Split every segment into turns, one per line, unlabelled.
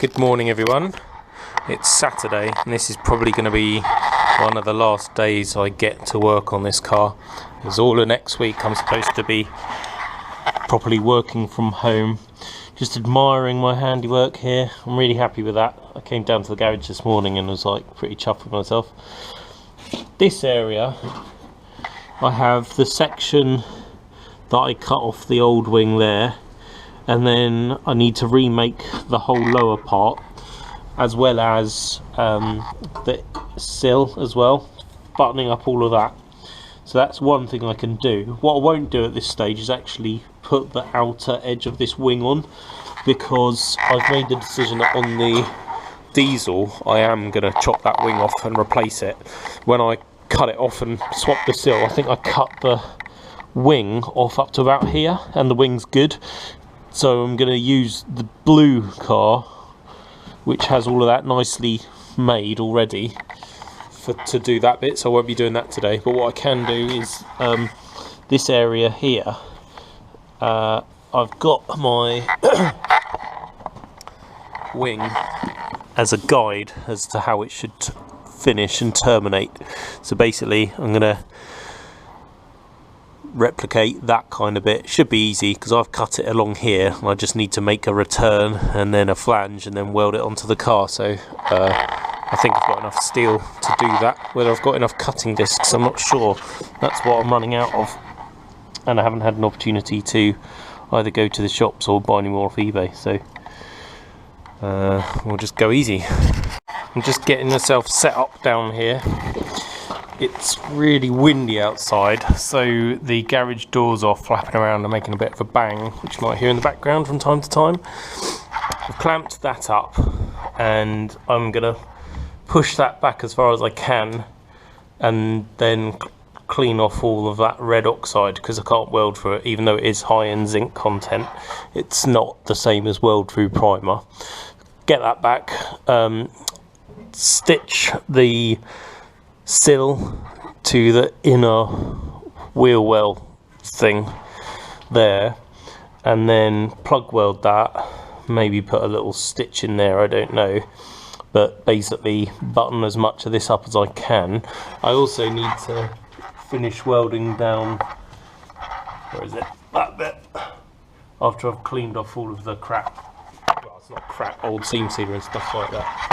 Good morning everyone. It's Saturday and this is probably going to be one of the last days I get to work on this car, as all of next week I'm supposed to be properly working from home. Just admiring my handiwork here. I'm really happy with that. I came down to the garage this morning and was like pretty chuffed with myself. This area, I have the section that I cut off the old wing there, and then I need to remake the whole lower part, as well as the sill as well, buttoning up all of that. So that's one thing I can do. What I won't do at this stage is actually put the outer edge of this wing on, because I've made the decision that on the diesel I am going to chop that wing off and replace it. When I cut it off and swap the sill, I think I cut the wing off up to about here, and the wing's good. So I'm going to use the blue car, which has all of that nicely made already, to do that bit. So I won't be doing that today. But what I can do is this area here. I've got my wing as a guide as to how it should finish and terminate. So basically I'm going to replicate that kind of bit. Should be easy because I've cut it along here. I just need to make a return and then a flange and then weld it onto the car. So I think I've got enough steel to do that. Whether I've got enough cutting discs, I'm not sure. That's what I'm running out of, and I haven't had an opportunity to either go to the shops or buy any more off eBay. So we'll just go easy. I'm just getting myself set up down here. It's really windy outside, so the garage doors are flapping around and making a bit of a bang, which you might hear in the background from time to time. I've clamped that up and I'm going to push that back as far as I can, and then clean off all of that red oxide, because I can't weld through it. Even though it is high in zinc content, it's not the same as weld through primer. Get that back, stitch the sill to the inner wheel well thing there, and then plug weld that, maybe put a little stitch in there, I don't know, but basically button as much of this up as I can. I also need to finish welding down, where is it, that bit, after I've cleaned off all of the crap, well it's not crap, old seam sealer and stuff like that.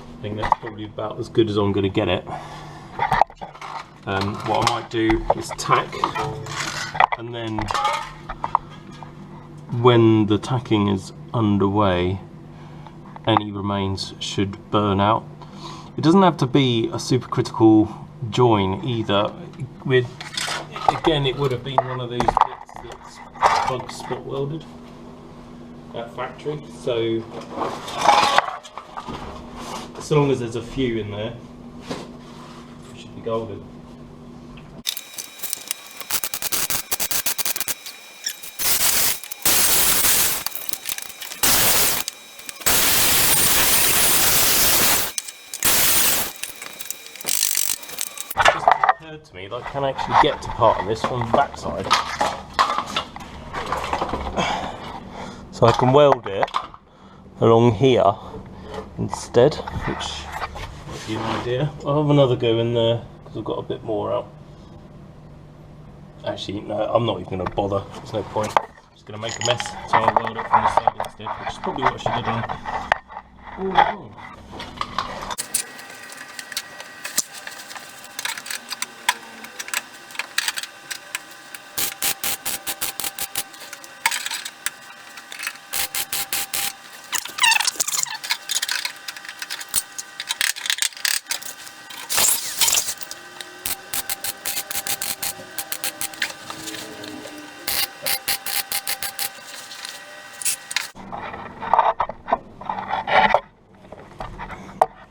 I think that's probably about as good as I'm going to get it. What I might do is tack, and then when the tacking is underway, any remains should burn out. It doesn't have to be a supercritical join either. Again, it would have been one of those bits that's bug spot welded at factory, so as long as there's a few in there, it should be golden. occurred to me that I can actually get to part of this from the backside. So I can weld it along here instead, which might be an idea. I'll have another go in there because I've got a bit more out. Actually, no, I'm not even going to bother. There's no point. I'm just going to make a mess, so I'll weld it from the side instead, which is probably what I should have done. Ooh.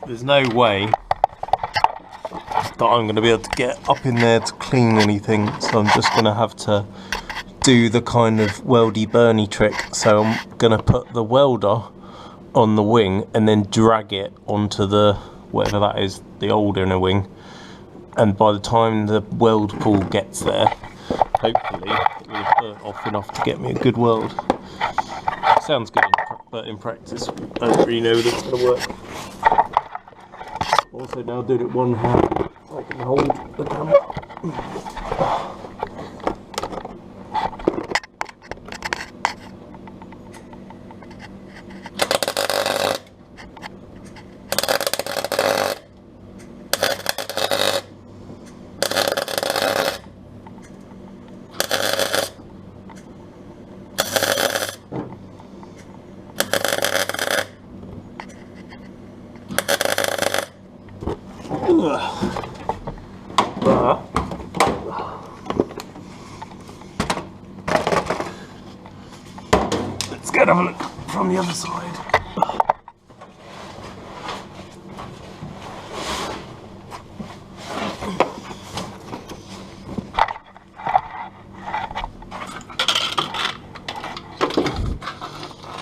There's no way that I'm going to be able to get up in there to clean anything, so I'm just going to have to do the kind of weldy burny trick. So I'm going to put the welder on the wing and then drag it onto the, whatever that is, the old inner wing, and by the time the weld pool gets there, hopefully it will have burnt off enough to get me a good weld. Sounds good, but in practice I don't really know that it's going to work. Also now doing it one hand, so I can hold the camera. Let's go and have a look from the other side.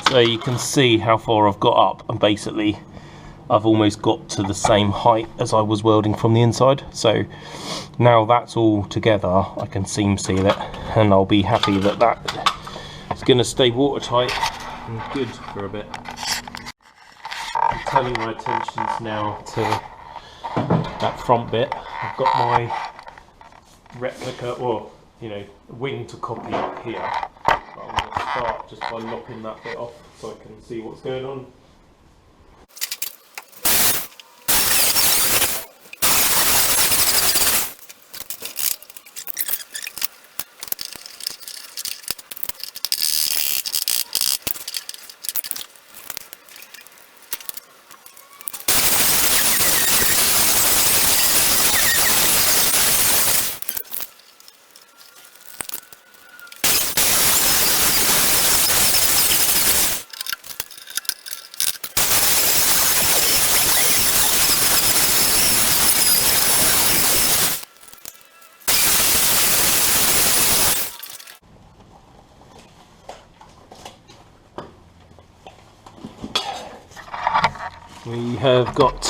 So you can see how far I've got up, and basically I've almost got to the same height as I was welding from the inside. So now that's all together, I can seam seal it, and I'll be happy that that is going to stay watertight and good for a bit. I'm turning my attentions now to that front bit. I've got my replica, or wing to copy up here. But I'm going to start just by lopping that bit off so I can see what's going on. We have got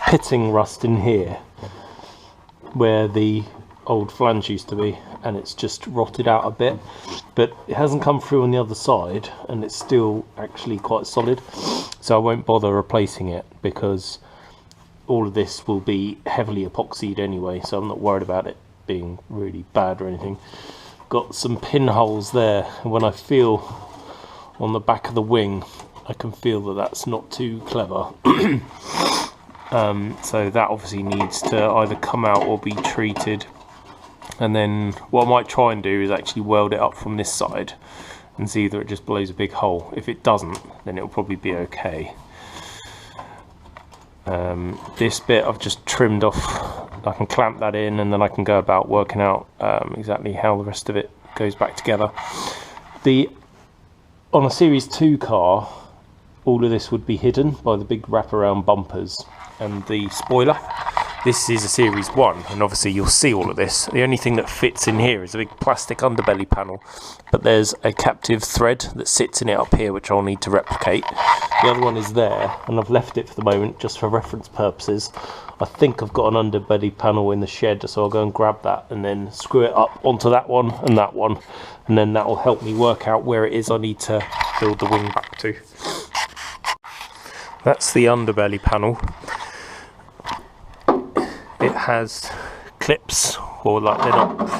pitting rust in here where the old flange used to be, and it's just rotted out a bit, but it hasn't come through on the other side, and it's still actually quite solid, so I won't bother replacing it because all of this will be heavily epoxied anyway, so I'm not worried about it being really bad or anything. Got some pinholes there, and when I feel on the back of the wing I can feel that that's not too clever. So that obviously needs to either come out or be treated, and then what I might try and do is actually weld it up from this side and see that it just blows a big hole. If it doesn't, then it'll probably be okay. This bit I've just trimmed off. I can clamp that in, and then I can go about working out exactly how the rest of it goes back together. On a Series 2 car, all of this would be hidden by the big wraparound bumpers and the spoiler. This is a Series 1, and obviously you'll see all of this. The only thing that fits in here is a big plastic underbelly panel, but there's a captive thread that sits in it up here, which I'll need to replicate. The other one is there, and I've left it for the moment just for reference purposes. I think I've got an underbelly panel in the shed, so I'll go and grab that and then screw it up onto that one, and then that will help me work out where it is I need to build the wing back to. That's the underbelly panel. It has clips, or like they're not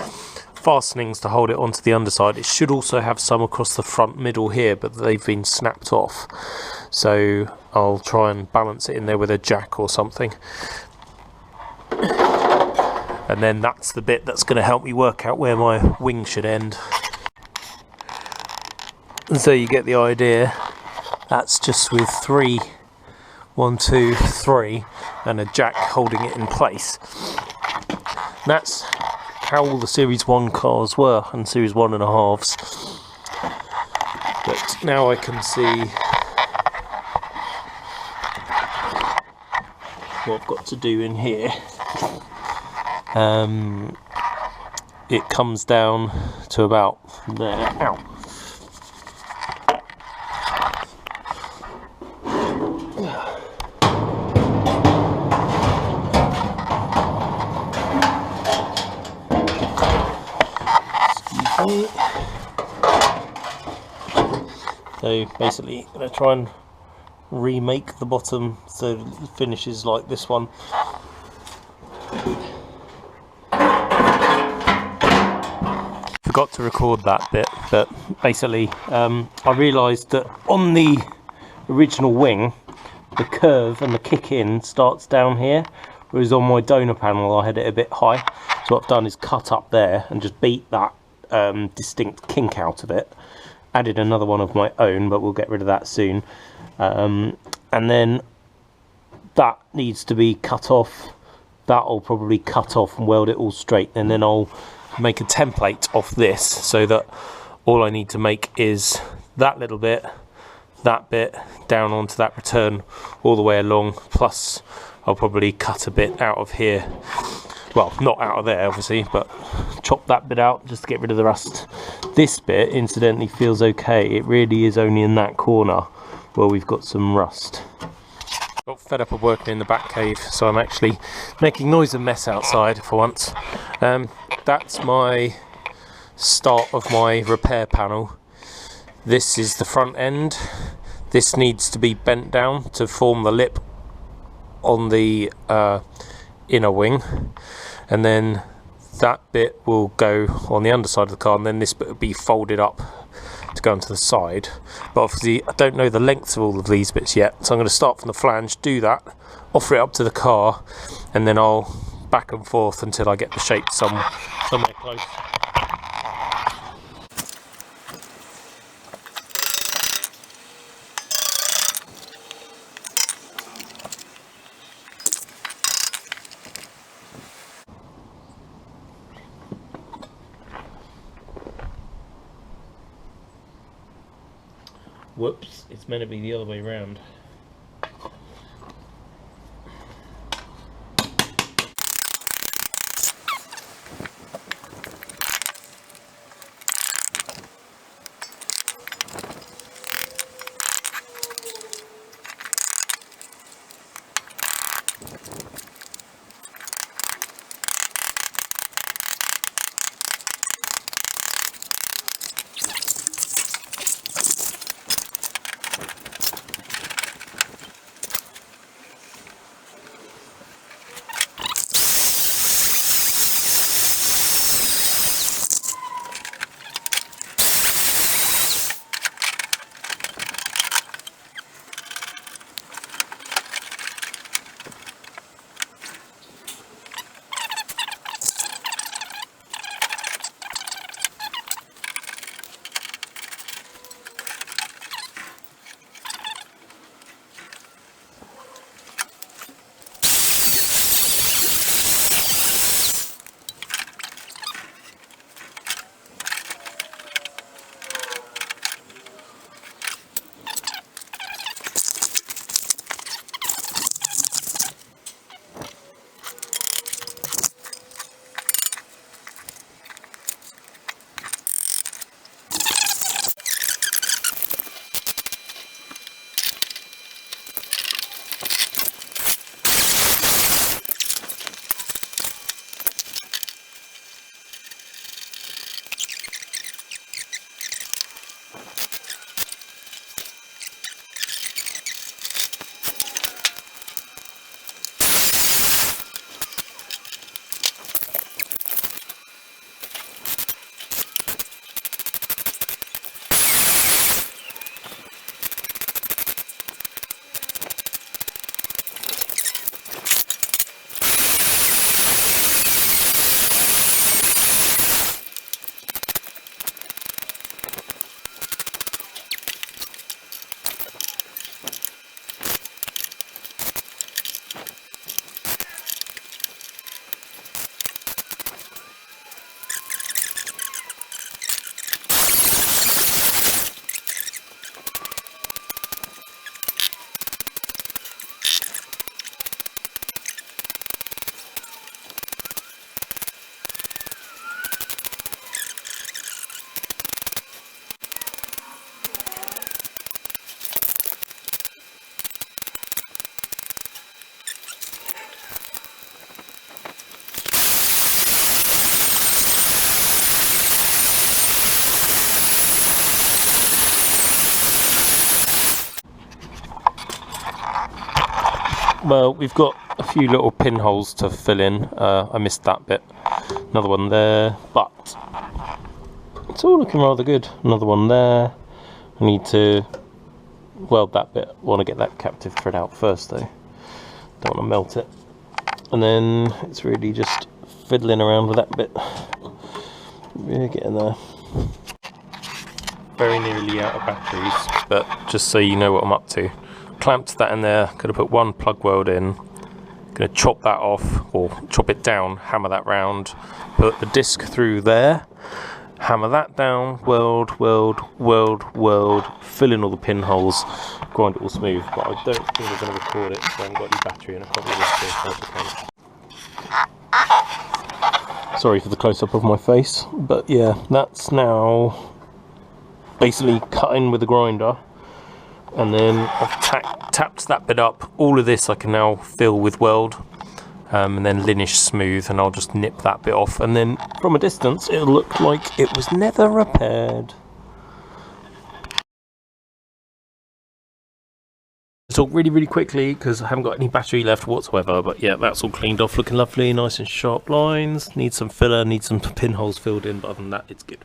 fastenings to hold it onto the underside. It should also have some across the front middle here, but they've been snapped off. So I'll try and balance it in there with a jack or something. And then that's the bit that's going to help me work out where my wing should end. And so you get the idea. That's just with 3, 1, 2, 3, and a jack holding it in place. And that's how all the Series 1 cars were, and Series 1.5s. But now I can see what I've got to do in here. It comes down to about there. Ow. So basically I'm going to try and remake the bottom so it finishes like this one. Forgot to record that bit, but basically I realised that on the original wing the curve and the kick in starts down here, whereas on my donor panel I had it a bit high. So what I've done is cut up there and just beat that distinct kink out of it. Added another one of my own, but we'll get rid of that soon. And then that needs to be cut off. That'll probably cut off and weld it all straight, and then I'll make a template off this so that all I need to make is that little bit, that bit down onto that return all the way along, plus I'll probably cut a bit out of here. Well, not out of there obviously, but chop that bit out just to get rid of the rust. This bit incidentally feels okay. It really is only in that corner where we've got some rust. Got fed up of working in the back cave, so I'm actually making noise and mess outside for once. That's my start of my repair panel. This is the front end. This needs to be bent down to form the lip on the inner wing, and then that bit will go on the underside of the car, and then this bit will be folded up to go onto the side. But obviously I don't know the lengths of all of these bits yet, so I'm going to start from the flange, do that, offer it up to the car, and then I'll back and forth until I get the shape somewhere close. Whoops, it's meant to be the other way around. Well, we've got a few little pinholes to fill in. I missed that bit. Another one there, but it's all looking rather good. Another one there. I need to weld that bit. I want to get that captive thread out first though. Don't want to melt it. And then it's really just fiddling around with that bit. We're getting there. Very nearly out of batteries, but just so you know what I'm up to. Clamped that in there, gonna put one plug weld in, gonna chop that off, or chop it down, hammer that round, put the disc through there, hammer that down, weld, weld, weld, weld, fill in all the pinholes, grind it all smooth, but I don't think I'm gonna record it, so I haven't got any battery and I can't really Sorry for the close-up of my face, but yeah, that's now basically cutting with the grinder, and then I've tapped that bit up. All of this I can now fill with weld, and then linish smooth, and I'll just nip that bit off, and then from a distance it'll look like it was never repaired. Talk really quickly because I haven't got any battery left whatsoever, but yeah, that's all cleaned off, looking lovely, nice and sharp lines. Need some filler, need some pinholes filled in, but other than that it's good.